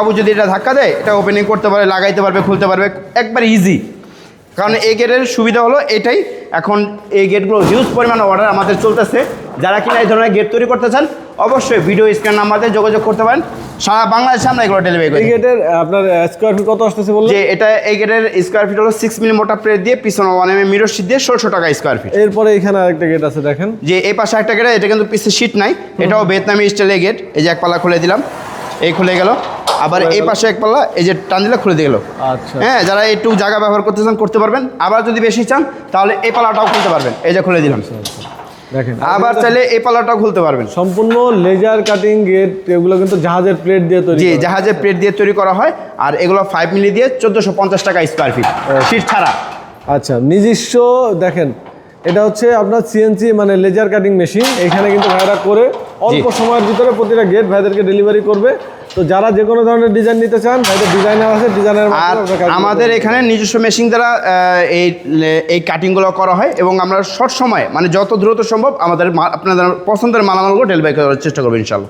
বাবু যদি এটা ধাক্কা দেয় এটা ওপেনিং করতে পারে, লাগাইতে পারবে, খুলতে পারবে, একবার ইজি। কারণ এই গেটের সুবিধা হলো এটাই। এখন এই গেটগুলো হিউজ পরিমাণ অর্ডার আমাদের চলতেছে। যারা কিনা এই ধরনের গেট তৈরি করতে চান অবশ্যই ভিডিও স্ক্রিন নাম্বারে যোগাযোগ করতে পারেন। সারা বাংলাদেশে আমরা এগুলো ডেলিভারি করি। এই গেটের আপনার স্কোয়ার ফিট কত আসতেছে বললেন? যে এটা এই গেটের স্কোয়ার ফিট হলো 6 মিলি মোটা প্লেট দিয়ে পিছনে 1 mm মিরর শীট দিয়ে 1600 টাকা স্কোয়ার ফিট। এরপরে এখানে আরেকটা গেট আছে দেখেন, যে এই পাশে একটা গেট, এটা কিন্তু পিছে শীট নাই, এটাও ভিয়েতনামি স্টাইলের গেট। এই যে এক পাল্লা খুলে দিলাম, এই খুলে গেল। আবার এই পাশে এক পাল্লা এই যে টান দিলে খুলে দিয়ে গেল। আচ্ছা হ্যাঁ, যারা একটু জায়গা ব্যবহার করতে চান করতে পারবেন। আবার যদি বেশি চান তাহলে এই পাল্লাটাও খুলতে পারবেন, এই যে খুলে দিলাম। দেখেন, আবার চাইলে এই পাল্লাটাও খুলতে পারবেন। সম্পূর্ণ লেজার কাটিং গেট, এগুলো কিন্তু জাহাজের প্লেট দিয়ে তৈরি জি, করা। জাহাজের প্লেট দিয়ে তৈরি করা হয়। আর এগুলো 5 মিলি দিয়ে 1450 টাকা স্কোয়ার ফিট, শীট ছাড়া। আচ্ছা, নিজস্ব দেখেন, এটা হচ্ছে আপনার সিএনসি মানে লেজার কাটিং মেশিন। এখানে কিন্তু ভাইরা করে অল্প সময়ের ভিতরে প্রতিটা গেট ভাইদেরকে ডেলিভারি করবে। তো যারা যে কোনো ধরনের ডিজাইন নিতে চান, ভাইদের ডিজাইনার আছে, ডিজাইনের আর আমাদের এখানে নিজস্ব মেশিন দ্বারা এই কাটিংগুলো করা হয় এবং আমরা শর্ট সময়ে মানে যত দ্রুত সম্ভব আমাদের আপনাদের পছন্দের মালামালগুলো ডেলিভারি করার চেষ্টা করবো ইনশাল্লাহ।